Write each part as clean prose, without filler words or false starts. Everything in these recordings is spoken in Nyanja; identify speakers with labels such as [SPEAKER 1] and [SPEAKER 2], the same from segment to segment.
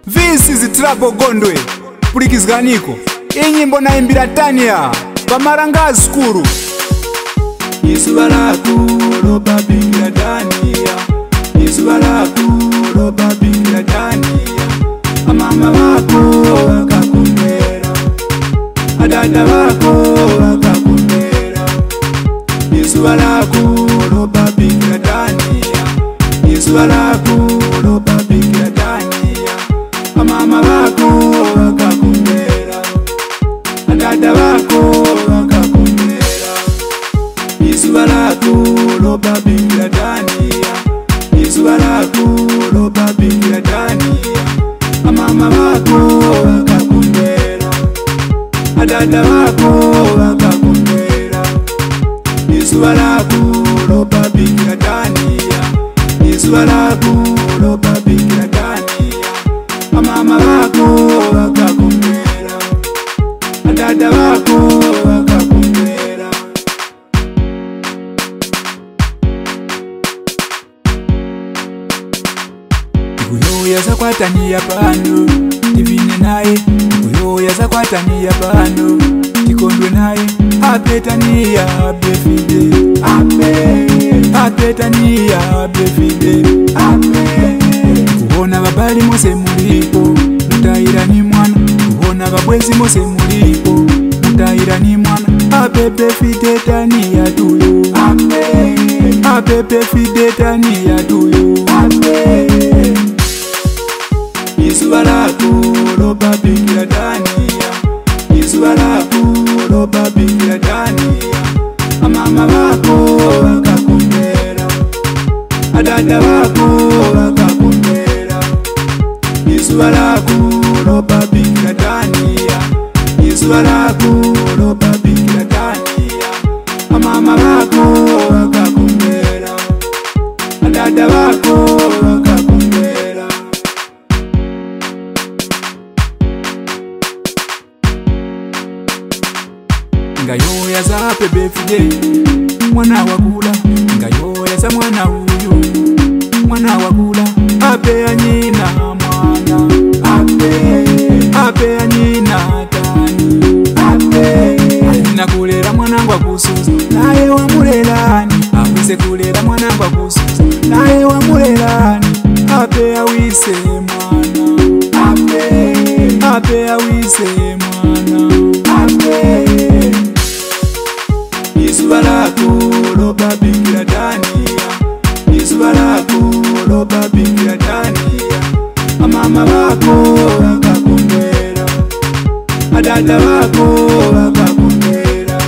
[SPEAKER 1] This is Trouble Gondwe. Pulikizganiko. Inyimbo naimbira Tania Pamarangazi skuru.
[SPEAKER 2] Izuba lako loba bikira Tania. Izuba lako loba bikira Tania. Amama wako wakakumbera, adada wako wakakumbera. Izuba lako loba bikira Tania. Izuba lako loba bikira Tania. Amama wako wakakumbera, adada wako wakakumbera. Izuba lako loba bikira Tania. Izuba lako loba bikira Tania. Amama wako wakakumbera, adada wako wakakumbera. Izuba lako loba bikira Tania. Izuba lako loba bikira Tania. Amama wako wakakumbera, adada wako wakakumbera.
[SPEAKER 1] Kuyoya za kwatania pano Divine nae. Kuyoya za kwatania pano Tikondwe nae. Happy Tania, happy fide.
[SPEAKER 2] Amen.
[SPEAKER 1] Happy Tania, happy fide.
[SPEAKER 2] Amen.
[SPEAKER 1] Kuhona babali mose mulipo Mutaira ni mwana. Kuhona babwezi mose mulipo Mutaira ni mwana. Happy fide Tania tuyo.
[SPEAKER 2] Amen.
[SPEAKER 1] Happy fide Tania tuyo.
[SPEAKER 2] Amen. Izuba lako loba bikira Tania. Izuba lako loba bikira Tania. Amama wako wakakumbera, adada wako wakakumbera. Izuba lako loba bikira Tania. Izuba lako loba bikira Tania. Amama wako wakakumbera, adada wako wakakumbera.
[SPEAKER 1] Ngayoya za happy birthday mwana wakula. Ngayoya za mwana huyu mwana wakula. Happy anyina mwana. Happy anyina Tani. Alina kulera mwanangu akusuza naye wamulelani. Awise kulera mwanangu akusuza naye wamulelani. Happy awise mwana. Happy awise mwana.
[SPEAKER 2] Izuba lako loba bikira Tania. Izuba lako loba bikira Tania. Amama wako wakakumbera, adada wako wakakumbera.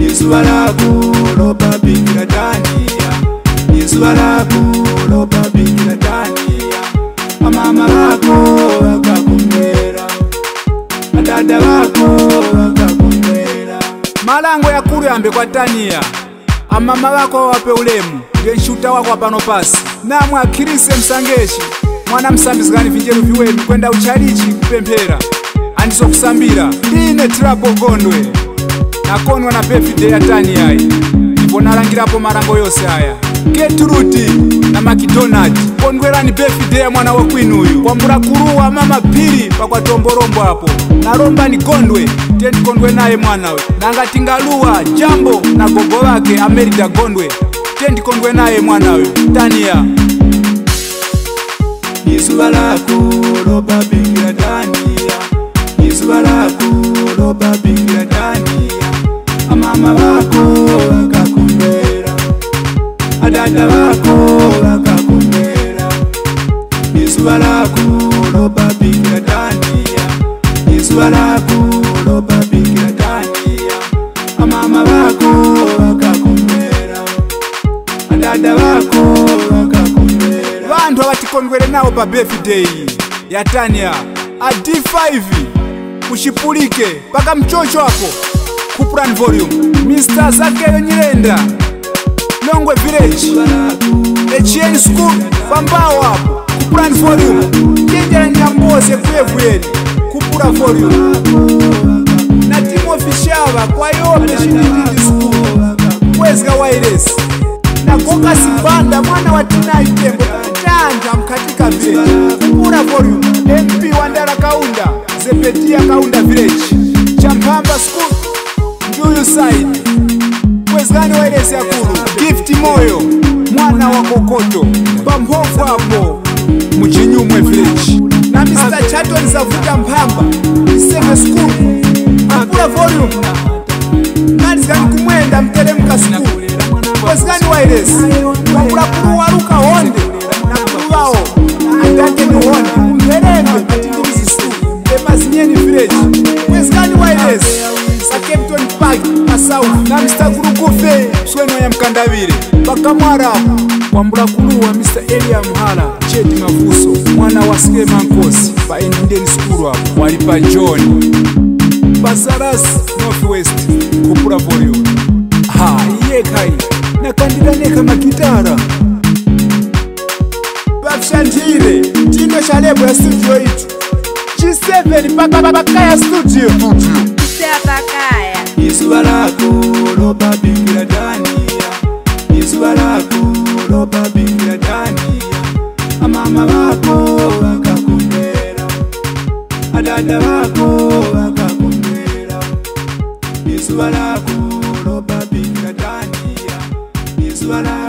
[SPEAKER 2] Izuba lako loba bikira Tania. Izuba lako loba bikira Tania. Amama wako wakakumbera, adada wako wakakumbera.
[SPEAKER 1] Malango ya kuru yambe kwa Tania. Amama wako wape ulemu. Ngenshuta wako wapano pasi. Namwe akirise msangeshi. Mwana msambizgani vinjeru viwemi kwenda uchalichi kupempera. Andiso kusambira. Ine Trouble Gondwe. Nakonwa na birthday ya Tania hii. Nipo nalangirapo marango yose haya. Getruti na McDonald. Kondwerani birthday ya mwana wa Queen huyu. Kwambura kuruwa mama pili pakwa tomborombo hapo. Naromba ni Gondwe. Tendi Gondwe naye mwana we. Nangatingaluwa Jambo na gogo wake Amerida Gondwe. Tendi Gondwe naye mwana we. Tania.
[SPEAKER 2] Izuba lako loba bikira Tania. Izuba lako loba bikira Tania. Amama wako wakakumbera, adada wako wakakumbera. Izuba lako loba bikira Tania. Izuba lako loba bikira Tania. Amama wako wakakumbera, adada wako wakakumbera.
[SPEAKER 1] Vantu avatikondwere nao pa birthday ya Tania. A D5 ushipulike paka mchocho hapo. Kupran volume Mr. Zakeyo Nyirenda Longwe Village HN School Pambao hapo. Kupran volume Jenjera Nyamboze Kwevuyeli Kupura volume na timu official kwa yote Shindindi School Kwezga Wireless na Koka Sibanda mwana wa Tina Itembo Tanja katika village. Kupura volume MP Wandara Kaunda, Zepetia Kaunda village. Champamba school, Njuyu side. Kwezgani waelezi akuru, Gift Moyo, mwana wa Kokoto, Bamhofu hapo, Muchinyumwe village. Na Mr. Chaton Zavuta Mpamba, Iseme school, Kupura volume. Nalizgani kumwenda mteremka school. Kwezgani waelezi, Kupura kuruwaruka honde, na kuruwao, andake ni honde, mterembe, matindirizi school, Emazinyeni village. Kwezgani waelezi, Captain Park Masau na Mr. Gurukufe sweno ya Mkandavire Bakamwara Wambura kuruwa Mr. Elia Mhala Cheti Mafuso mwana wa Skema Nkosi pa Indian School hapo walipa John Basaras Northwest Kupura volume iye kai na kandidane kama gitara Babshandire Tino Shalebo ya studio itu G7 Bakaya studio
[SPEAKER 3] Bakaya
[SPEAKER 2] Izuba lako loba bikira Dania, Izuba lako loba bikira Dania. Amama wako wakakumbera, adada wako wakakumbera. Izuba lako loba bikira Dania, Izuba lako